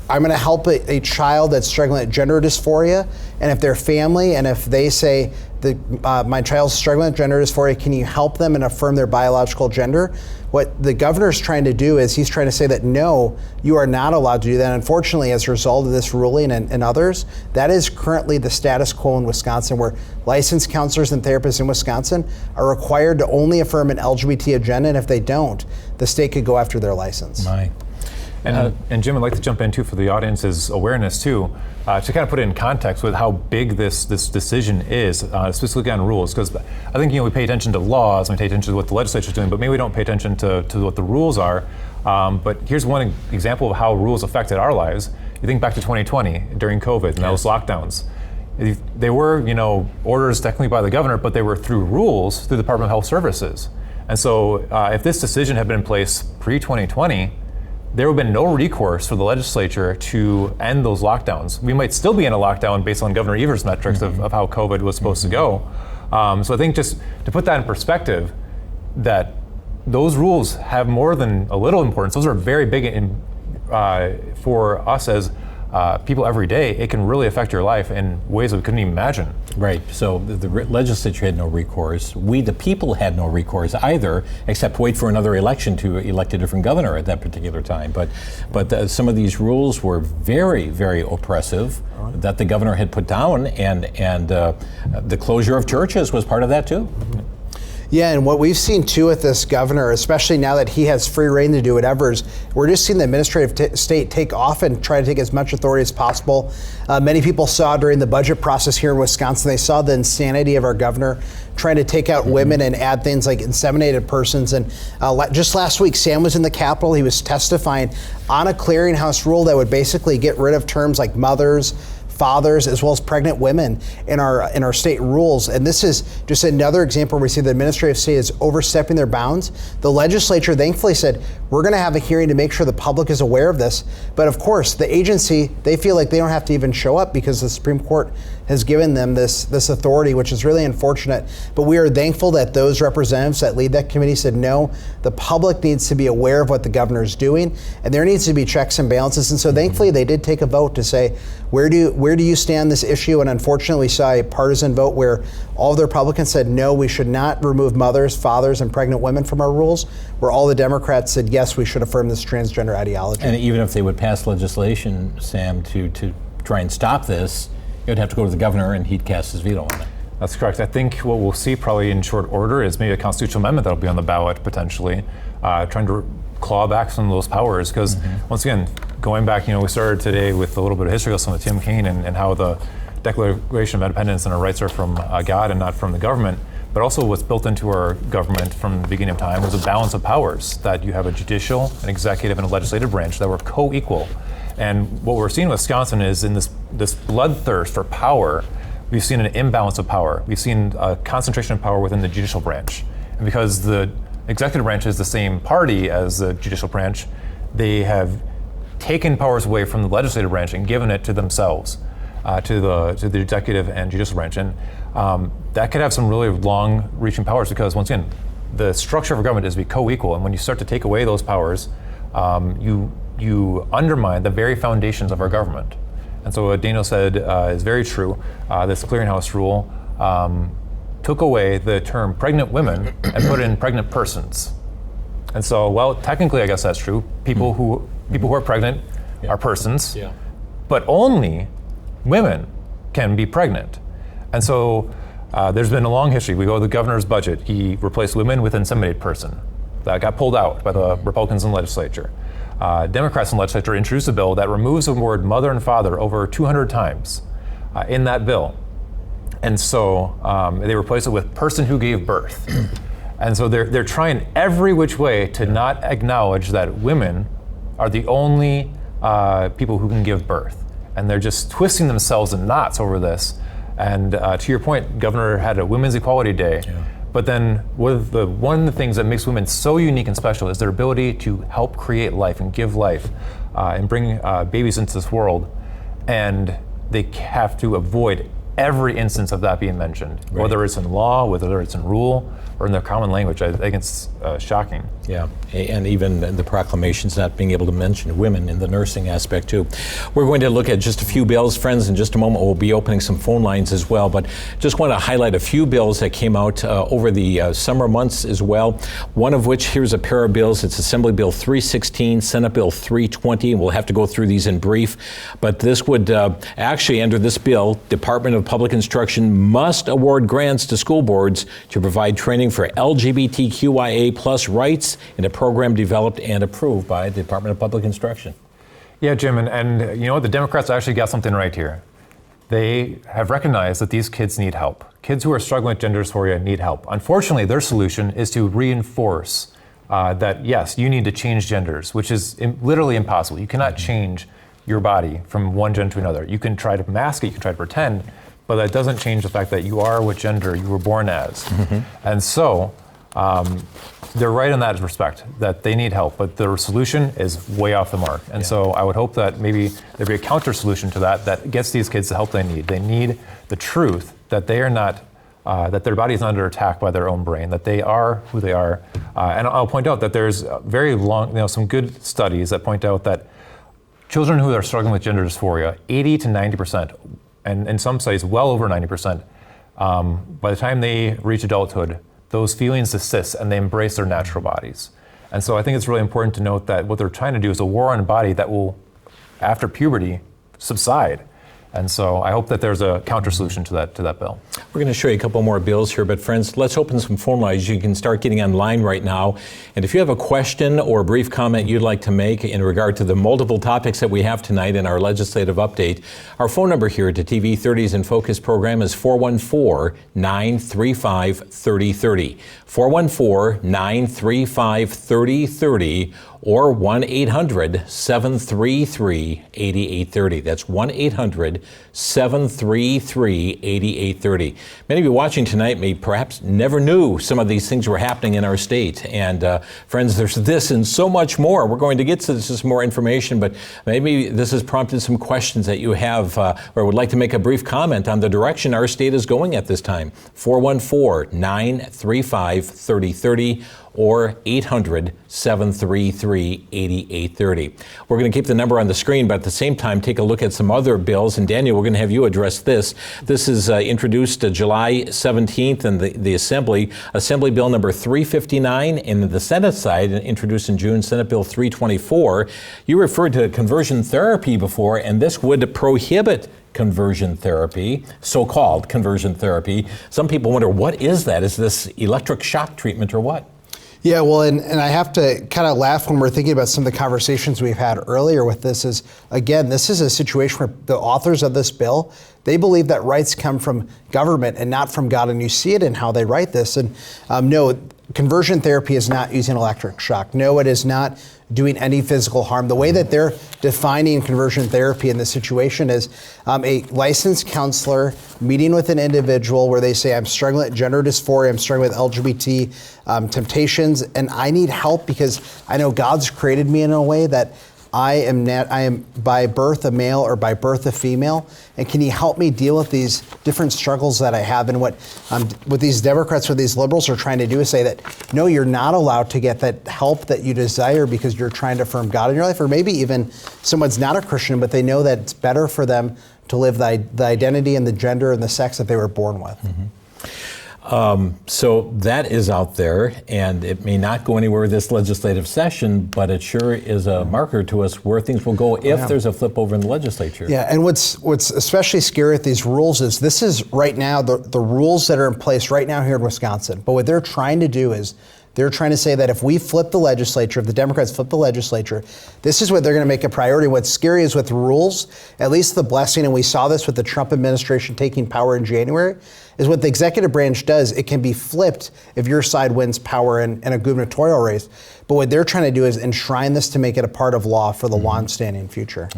I'm going to help a child that's struggling with gender dysphoria, and if their family, and if they say, my child's struggling with gender dysphoria, can you help them and affirm their biological gender? What the governor's trying to do is he's trying to say that no, you are not allowed to do that. Unfortunately, as a result of this ruling and others, that is currently the status quo in Wisconsin, where licensed counselors and therapists in Wisconsin are required to only affirm an LGBT agenda, and if they don't, the state could go after their license. My. And Jim, I'd like to jump in too for the audience's awareness too, to kind of put it in context with how big this decision is, specifically on rules. Because I think we pay attention to laws, we pay attention to what the legislature is doing, but maybe we don't pay attention to what the rules are. But here's one example of how rules affected our lives. You think back to 2020 during COVID and those lockdowns. They were, orders technically by the governor, but they were through rules through the Department of Health Services. And so if this decision had been in place pre-2020, there would have been no recourse for the legislature to end those lockdowns. We might still be in a lockdown based on Governor Evers' metrics of how COVID was supposed to go. So I think just to put that in perspective, that those rules have more than a little importance. Those are very big for us as people every day. It can really affect your life in ways that we couldn't even imagine. Right, so the legislature had no recourse. We, the people, had no recourse either, except wait for another election to elect a different governor at that particular time. But some of these rules were very, very oppressive that the governor had put down, and the closure of churches was part of that too. Yeah, and what we've seen too with this governor, especially now that he has free reign to do whatever, is we're just seeing the administrative state take off and try to take as much authority as possible. Many people saw during the budget process here in Wisconsin, they saw the insanity of our governor trying to take out women and add things like inseminated persons. And just last week, Sam was in the Capitol. He was testifying on a clearinghouse rule that would basically get rid of terms like mothers, fathers, as well as pregnant women in our state rules. And this is just another example where we see the administrative state is overstepping their bounds. The legislature thankfully said, we're going to have a hearing to make sure the public is aware of this. But of course, the agency, they feel like they don't have to even show up because the Supreme Court has given them this authority, which is really unfortunate. But we are thankful that those representatives that lead that committee said, no, the public needs to be aware of what the governor is doing, and there needs to be checks and balances. And so thankfully they did take a vote to say, where do you stand this issue? And unfortunately we saw a partisan vote where all of the Republicans said, no, we should not remove mothers, fathers, and pregnant women from our rules, where all the Democrats said, yes, we should affirm this transgender ideology. And even if they would pass legislation, Sam, to try and stop this, it would have to go to the governor and he'd cast his veto on it. That's correct. I think what we'll see probably in short order is maybe a constitutional amendment that'll be on the ballot potentially, trying to claw back some of those powers. Because once again, going back, we started today with a little bit of history lesson with Tim Kaine and how the Declaration of Independence and our rights are from God and not from the government. But also what's built into our government from the beginning of time was a balance of powers, that you have a judicial, an executive, and a legislative branch that were co-equal. And what we're seeing in Wisconsin is in this bloodthirst for power, we've seen an imbalance of power. We've seen a concentration of power within the judicial branch. And because the executive branch is the same party as the judicial branch, they have taken powers away from the legislative branch and given it to themselves, to the executive and judicial branch. And that could have some really long-reaching powers because, once again, the structure of government is to be co-equal. And when you start to take away those powers, you undermine the very foundations of our government. And so what Daniel said is very true. This clearinghouse rule took away the term pregnant women and put in pregnant persons. And so, well, technically, I guess that's true. People who are pregnant are persons, but only women can be pregnant. And so there's been a long history. We go to the governor's budget. He replaced women with inseminated person. That got pulled out by the Republicans in the legislature. Democrats in the legislature introduced a bill that removes the word mother and father over 200 times in that bill. And so they replaced it with person who gave birth. And so they're trying every which way to not acknowledge that women are the only people who can give birth. And they're just twisting themselves in knots over this. And to your point, Governor had a Women's Equality Day. But then one of the things that makes women so unique and special is their ability to help create life and give life. and bring babies into this world, and they have to avoid every instance of that being mentioned, right. Whether it's in law, whether it's in rule, or in their common language. I think it's shocking. Yeah, and even the proclamations not being able to mention women in the nursing aspect too. We're going to look at just a few bills, friends. In just a moment, we'll be opening some phone lines as well, but just want to highlight a few bills that came out over the summer months as well. One of which, here's a pair of bills. It's Assembly Bill 316, Senate Bill 320, and we'll have to go through these in brief, but this would actually, under this bill, Department of Public Instruction must award grants to school boards to provide training for LGBTQIA plus rights in a program developed and approved by the Department of Public Instruction. Yeah, Jim, and you know what? The Democrats actually got something right here. They have recognized that these kids need help. Kids who are struggling with gender dysphoria need help. Unfortunately, their solution is to reinforce that, yes, you need to change genders, which is literally impossible. You cannot change your body from one gender to another. You can try to mask it, you can try to pretend, but that doesn't change the fact that you are what gender you were born as. And so they're right in that respect, that they need help, but their solution is way off the mark. And so I would hope that maybe there'd be a counter solution to that gets these kids the help they need. They need the truth that they are not, that their body is not under attack by their own brain, that they are who they are. And I'll point out that there's some good studies that point out that children who are struggling with gender dysphoria, 80 to 90%, and in some studies well over 90%, by the time they reach adulthood, those feelings desist and they embrace their natural bodies. And so I think it's really important to note that what they're trying to do is a war on a body that will, after puberty, subside. And so I hope that there's a counter solution to that bill. We're going to show you a couple more bills here, but friends, let's open some phone lines. You can start getting online right now. And if you have a question or a brief comment you'd like to make in regard to the multiple topics that we have tonight in our legislative update, our phone number here at the TV 30s in Focus program is 414-935-3030. 414-935-3030 or 1-800-733-8830. That's 1-800-733-8830. Many of you watching tonight may perhaps never knew some of these things were happening in our state. And friends, there's this and so much more. We're going to get to this more information, but maybe this has prompted some questions that you have or would like to make a brief comment on the direction our state is going at this time. 414-935-3030 or 800-733-8830. We're going to keep the number on the screen, but at the same time, take a look at some other bills. And Daniel, we're going to have you address this. This is introduced July 17th in the Assembly Bill number 359, and the Senate side, introduced in June, Senate Bill 324. You referred to conversion therapy before, and this would prohibit conversion therapy, so-called conversion therapy. Some people wonder, what is that? Is this electric shock treatment or what? Yeah, well, and I have to kind of laugh when we're thinking about some of the conversations we've had earlier with this is, again, this is a situation where the authors of this bill, they believe that rights come from government and not from God, and you see it in how they write this. And no, conversion therapy is not using electric shock. No, it is not doing any physical harm. The way that they're defining conversion therapy in this situation is a licensed counselor meeting with an individual where they say, I'm struggling with gender dysphoria, I'm struggling with LGBT temptations, and I need help because I know God's created me in a way that I am by birth a male or by birth a female, and can you help me deal with these different struggles that I have? And what these Democrats or these liberals are trying to do is say that, no, you're not allowed to get that help that you desire because you're trying to affirm God in your life, or maybe even someone's not a Christian, but they know that it's better for them to live the identity and the gender and the sex that they were born with. Mm-hmm. So that is out there, and it may not go anywhere this legislative session, but it sure is a marker to us where things will go if there's a flip over in the legislature. Yeah, and what's especially scary with these rules is this is right now the rules that are in place right now here in Wisconsin. But what they're trying to do is they're trying to say that if we flip the legislature, if the Democrats flip the legislature, this is what they're going to make a priority. What's scary is with rules, at least the blessing, and we saw this with the Trump administration taking power in January, is what the executive branch does, it can be flipped if your side wins power in a gubernatorial race. But what they're trying to do is enshrine this to make it a part of law for the long-standing future.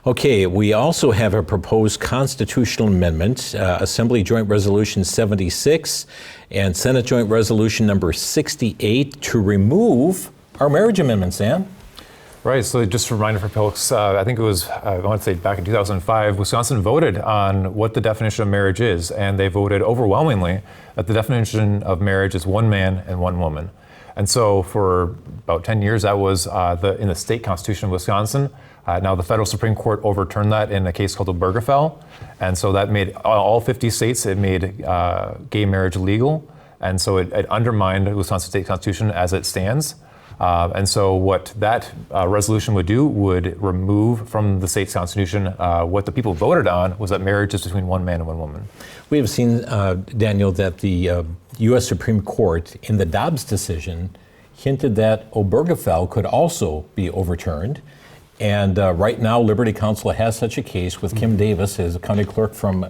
Okay, we also have a proposed constitutional amendment, Assembly Joint Resolution 76 and Senate Joint Resolution number 68 to remove our marriage amendment, Sam. Right, so just a reminder for folks, I think it was, I want to say back in 2005, Wisconsin voted on what the definition of marriage is, and they voted overwhelmingly that the definition of marriage is one man and one woman. And so for about 10 years, that was in the state constitution of Wisconsin. Now the federal Supreme Court overturned that in a case called Obergefell, and so that made all 50 states, it made gay marriage legal, and so it undermined the Wisconsin state constitution as it stands. And so what that resolution would do would remove from the state's constitution what the people voted on was that marriage is between one man and one woman. We have seen, Daniel, that the U.S. Supreme Court in the Dobbs decision hinted that Obergefell could also be overturned. And right now, Liberty Counsel has such a case with Kim Davis, as a county clerk from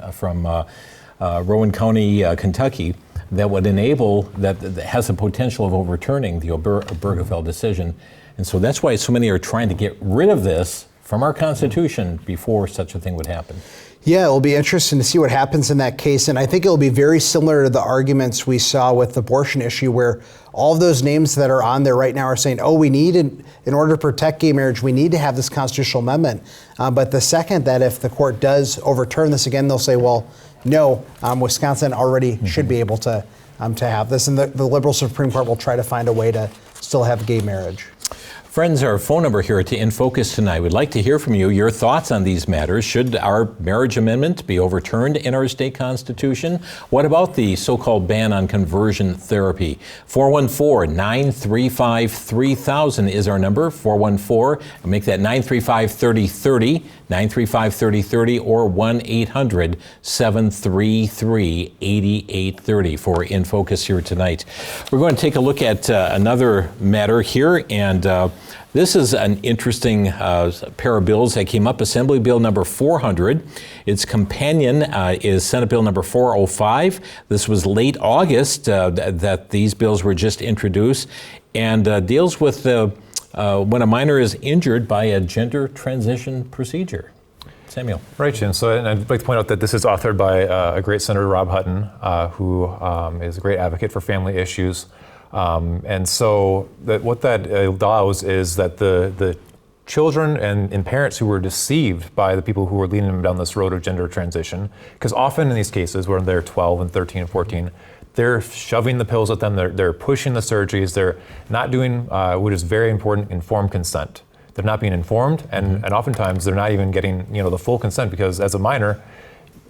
Rowan County, Kentucky, that would enable, that has the potential of overturning the Obergefell decision. And so that's why so many are trying to get rid of this from our Constitution before such a thing would happen. Yeah, it'll be interesting to see what happens in that case. And I think it'll be very similar to the arguments we saw with the abortion issue, where all of those names that are on there right now are saying, oh, we need, in order to protect gay marriage, we need to have this constitutional amendment. But the second that if the court does overturn this again, they'll say, well, no, Wisconsin already should be able to have this. And the liberal Supreme Court will try to find a way to still have gay marriage. Friends, our phone number here to inFocus tonight. We'd like to hear from you, your thoughts on these matters. Should our marriage amendment be overturned in our state constitution? What about the so-called ban on conversion therapy? 414-935-3000 is our number. 414, make that 935-3030, 935-3030, or 1-800-733-8830 for inFocus here tonight. We're going to take a look at another matter here, and this is an interesting pair of bills that came up. Assembly Bill number 400. Its companion is Senate Bill number 405. This was late August that these bills were just introduced, and deals with when a minor is injured by a gender transition procedure. Samuel. Right, Jim. So and I'd like to point out that this is authored by a great Senator, Rob Hutton, who is a great advocate for family issues. And so what that allows is that the children and parents who were deceived by the people who were leading them down this road of gender transition, because often in these cases where they're 12 and 13 and 14, they're shoving the pills at them, they're pushing the surgeries, they're not doing what is very important, informed consent. They're not being informed, and oftentimes they're not even getting the full consent, because as a minor,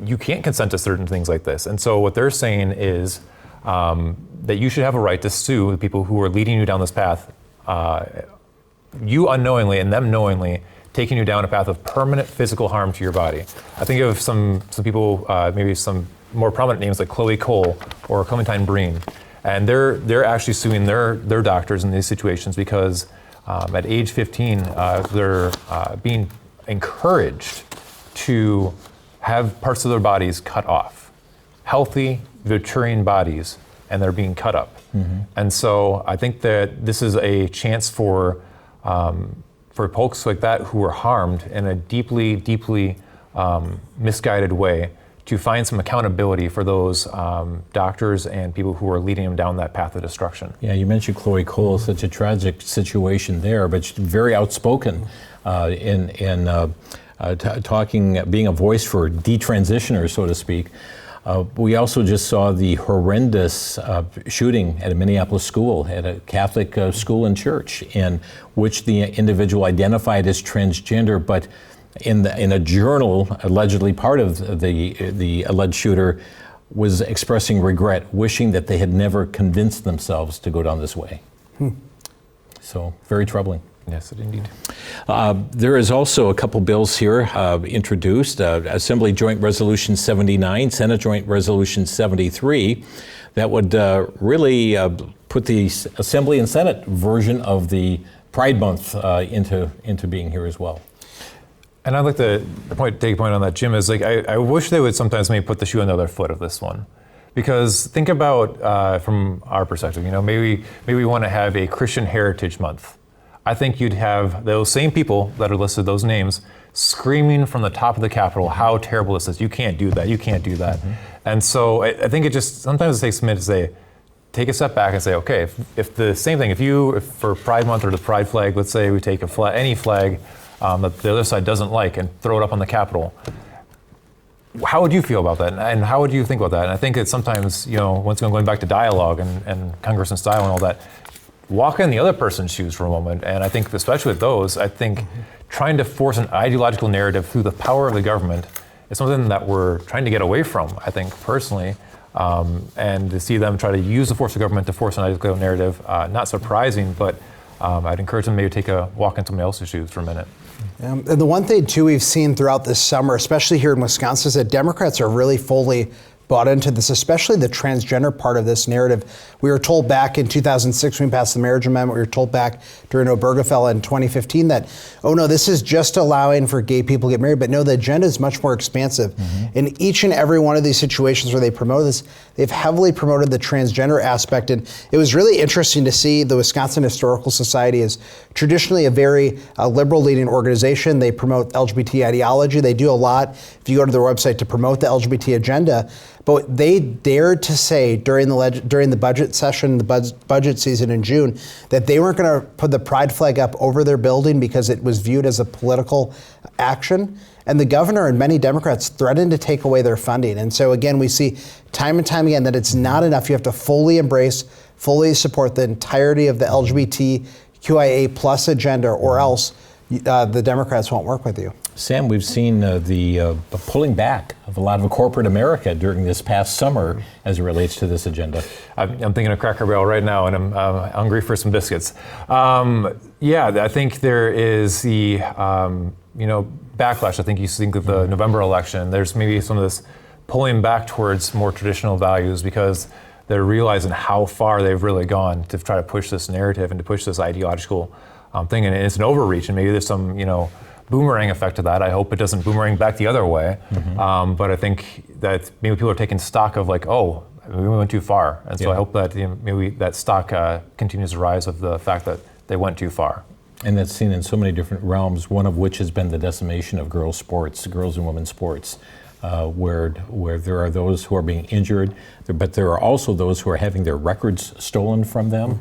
you can't consent to certain things like this. And so what they're saying is that you should have a right to sue the people who are leading you down this path, you unknowingly and them knowingly taking you down a path of permanent physical harm to your body. I think of some people, maybe some more prominent names like Chloe Cole or Clementine Breen, and they're actually suing their doctors in these situations because at age 15, they're being encouraged to have parts of their bodies cut off. Healthy, maturing bodies, and they're being cut up. And so I think that this is a chance for folks like that who were harmed in a deeply, deeply misguided way to find some accountability for those doctors and people who are leading them down that path of destruction. Yeah, you mentioned Chloe Cole, such a tragic situation there, but she's very outspoken in talking, being a voice for detransitioners, so to speak. We also just saw the horrendous shooting at a Minneapolis school, at a Catholic school and church, in which the individual identified as transgender, but in a journal, allegedly part of the alleged shooter was expressing regret, wishing that they had never convinced themselves to go down this way. So, very troubling. Yes, indeed. There is also a couple bills here introduced, Assembly Joint Resolution 79, Senate Joint Resolution 73, that would really put the Assembly and Senate version of the Pride Month into being here as well. And I'd like to take a point on that, Jim, is like I wish they would sometimes maybe put the shoe on the other foot of this one. Because think about, from our perspective, maybe we want to have a Christian Heritage Month. I think you'd have those same people that are listed, those names, screaming from the top of the Capitol how terrible this is. You can't do that. You can't do that. And so I think it just sometimes it takes a minute to say, take a step back and say, okay, if the same thing, if for Pride Month or the Pride flag, let's say we take any flag that the other side doesn't like and throw it up on the Capitol, how would you feel about that? And how would you think about that? And I think it's sometimes, once again, going back to dialogue and Congress and style and all that, walk in the other person's shoes for a moment. And I think, especially with those, I think trying to force an ideological narrative through the power of the government is something that we're trying to get away from, I think, personally. And to see them try to use the force of government to force an ideological narrative, not surprising, but I'd encourage them maybe take a walk in somebody else's shoes for a minute. And the one thing, too, we've seen throughout this summer, especially here in Wisconsin, is that Democrats are really fully bought into this, especially the transgender part of this narrative. We were told back in 2006 when we passed the marriage amendment, we were told back during Obergefell in 2015 that, oh no, this is just allowing for gay people to get married. But no, the agenda is much more expansive. In each and every one of these situations where they promote this, they've heavily promoted the transgender aspect. And it was really interesting to see the Wisconsin Historical Society is traditionally a very liberal leading organization. They promote LGBT ideology. They do a lot, if you go to their website, to promote the LGBT agenda. But they dared to say during the budget session, the budget season in June, that they weren't going to put the pride flag up over their building because it was viewed as a political action. And the governor and many Democrats threatened to take away their funding. And so again, we see time and time again that it's not enough. You have to fully embrace, fully support the entirety of the LGBTQIA plus agenda, or else the Democrats won't work with you. Sam, we've seen the pulling back of a lot of corporate America during this past summer as it relates to this agenda. I'm thinking of Cracker Barrel right now, and I'm hungry for some biscuits. I think there is the backlash. I think you think of the November election. There's maybe some of this pulling back towards more traditional values because they're realizing how far they've really gone to try to push this narrative and to push this ideological thing, and it's an overreach, and maybe there's some boomerang effect to that. I hope it doesn't boomerang back the other way. But I think that maybe people are taking stock of like, oh, we went too far. And so I hope that maybe that stock continues to rise of the fact that they went too far. And that's seen in so many different realms, one of which has been the decimation of girls' sports, girls and women's sports, where there are those who are being injured, but there are also those who are having their records stolen from them.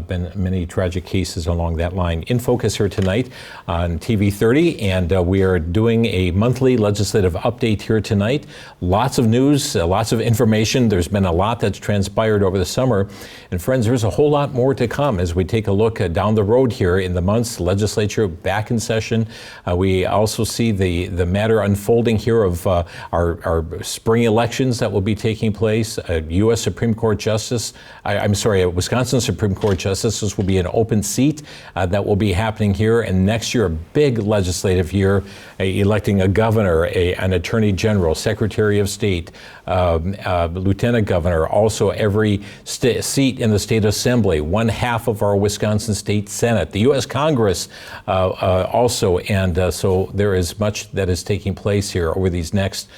Been many tragic cases along that line. inFocus here tonight on TV 30, and we are doing a monthly legislative update here tonight. Lots of news, lots of information. There's been a lot that's transpired over the summer. And friends, there's a whole lot more to come as we take a look down the road here in the months. Legislature back in session. We also see the matter unfolding here of our spring elections that will be taking place. U.S. Supreme Court Justice, Wisconsin Supreme Court Justices will be an open seat that will be happening here. And next year, a big legislative year, electing a governor, an attorney general, secretary of state, lieutenant governor, also every seat in the state assembly, one half of our Wisconsin State Senate, the U.S. Congress also. And so there is much that is taking place here over these next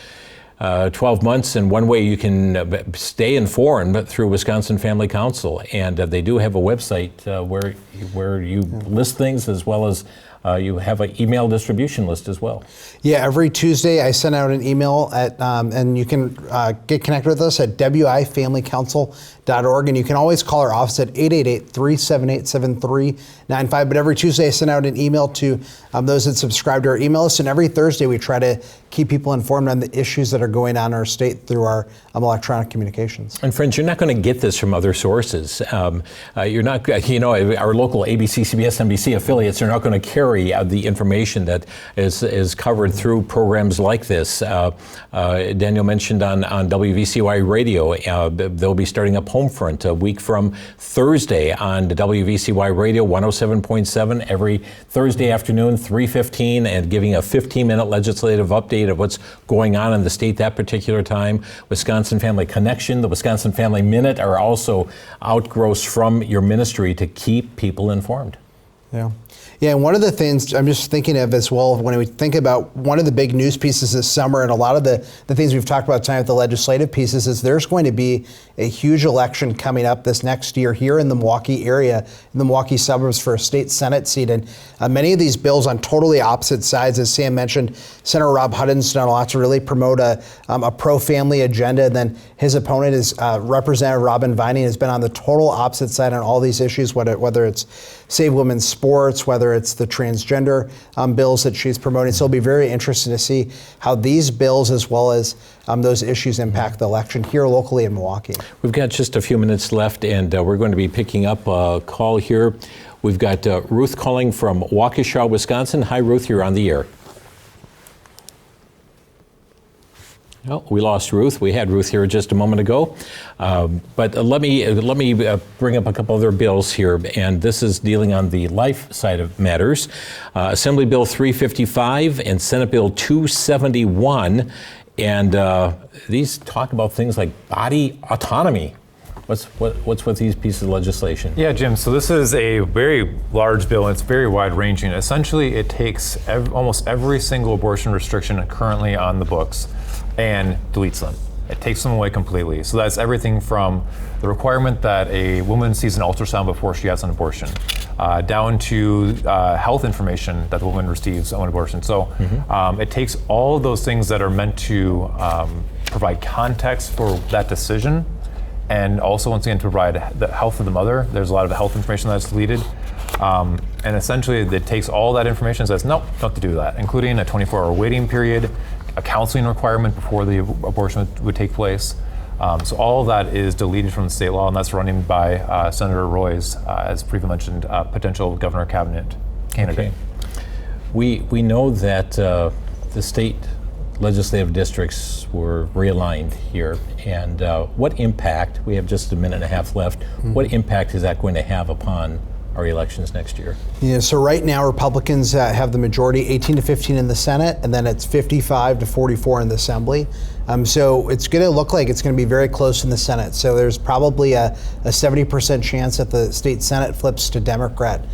12 months, and one way you can stay informed through Wisconsin Family Council, and they do have a website where you list things, as well as you have an email distribution list as well. Yeah, every Tuesday I send out an email and you can get connected with us at wifamilycouncil.org, and you can always call our office at 888-378-7395. But every Tuesday I send out an email to those that subscribe to our email list, and every Thursday we try to keep people informed on the issues that are going on in our state through our electronic communications. And friends, you're not going to get this from other sources. You're not, our local ABC, CBS, NBC affiliates are not going to carry the information that is covered through programs like this. Daniel mentioned on WVCY Radio, they'll be starting up Homefront a week from Thursday on WVCY Radio 107.7 every Thursday afternoon, 3:15, and giving a 15-minute legislative update of what's going on in the state that particular time. Wisconsin Family Connection, the Wisconsin Family Minute are also outgrowths from your ministry to keep people informed. Yeah. Yeah, and one of the things I'm just thinking of as well, when we think about one of the big news pieces this summer, and a lot of the things we've talked about tonight with the legislative pieces, is there's going to be a huge election coming up this next year here in the Milwaukee area, in the Milwaukee suburbs, for a state Senate seat. And many of these bills on totally opposite sides, as Sam mentioned, Senator Rob Hutton's done a lot to really promote a pro-family agenda. And then his opponent is Representative Robin Vining, has been on the total opposite side on all these issues, whether it's Save Women's Sports, whether it's the transgender bills that she's promoting. So it'll be very interesting to see how these bills, as well as those issues, impact the election here locally in Milwaukee. We've got just a few minutes left, and we're going to be picking up a call here. We've got Ruth calling from Waukesha, Wisconsin. Hi, Ruth, you're on the air. Oh, we lost Ruth. We had Ruth here just a moment ago. But let me bring up a couple other bills here, and this is dealing on the life side of matters. Assembly Bill 355 and Senate Bill 271, and these talk about things like body autonomy. What's with these pieces of legislation? Yeah, Jim, so this is a very large bill, and it's very wide-ranging. Essentially, it takes almost every single abortion restriction currently on the books and deletes them. It takes them away completely. So that's everything from the requirement that a woman sees an ultrasound before she has an abortion, down to health information that the woman receives on abortion. So it takes all of those things that are meant to provide context for that decision, and also, once again, to provide the health of the mother. There's a lot of health information that's deleted. And essentially, it takes all that information and says, nope, don't have to do that, including a 24-hour waiting period, a counseling requirement before the abortion would take place. So all of that is deleted from the state law, and that's running by Senator Roy's, as previously mentioned, potential governor cabinet candidate. Okay. We know that the state legislative districts were realigned here, and what impact, we have just a minute and a half left, what impact is that going to have upon our elections next year? Yeah, so right now Republicans have the majority, 18 to 15 in the Senate, and then it's 55 to 44 in the Assembly. So it's going to look like it's going to be very close in the Senate. So there's probably a 70% chance that the state Senate flips to Democrat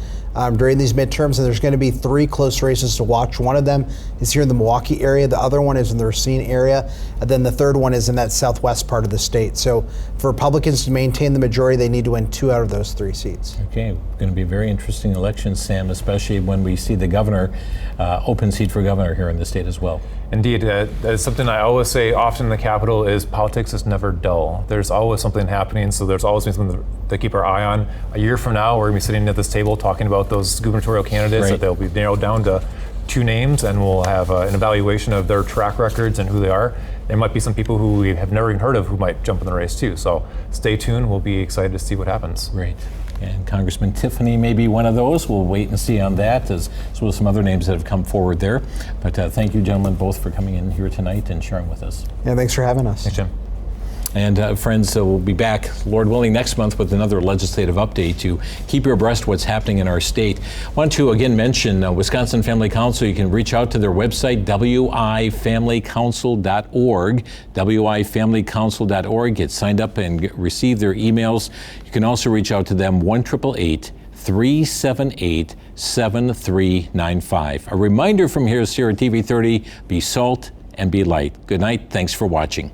during these midterms, and there's going to be 3 close races to watch. One of them is here in the Milwaukee area, the other one is in the Racine area, and then the third one is in that southwest part of the state. So for Republicans to maintain the majority, they need to win 2 out of those 3 seats. Okay, going to be a very interesting election, Sam, especially when we see the governor, open seat for governor here in the state as well. Indeed, that is something I always say often in the Capitol is politics is never dull. There's always something happening, so there's always something to keep our eye on. A year from now, we're going to be sitting at this table talking about those gubernatorial candidates, right, that they'll be narrowed down to 2 names, and we'll have an evaluation of their track records and who they are. There might be some people who we have never even heard of who might jump in the race too. So stay tuned. We'll be excited to see what happens. Great. And Congressman Tiffany may be one of those. We'll wait and see on that, as well as some other names that have come forward there. But thank you, gentlemen, both for coming in here tonight and sharing with us. Yeah, thanks for having us. Thanks, Jim. And friends, we'll be back, Lord willing, next month with another legislative update to keep you abreast of what's happening in our state. I want to again mention Wisconsin Family Council. You can reach out to their website, wifamilycouncil.org, wifamilycouncil.org. Get signed up and receive their emails. You can also reach out to them, 1-888-378-7395. A reminder from here at TV 30, be salt and be light. Good night. Thanks for watching.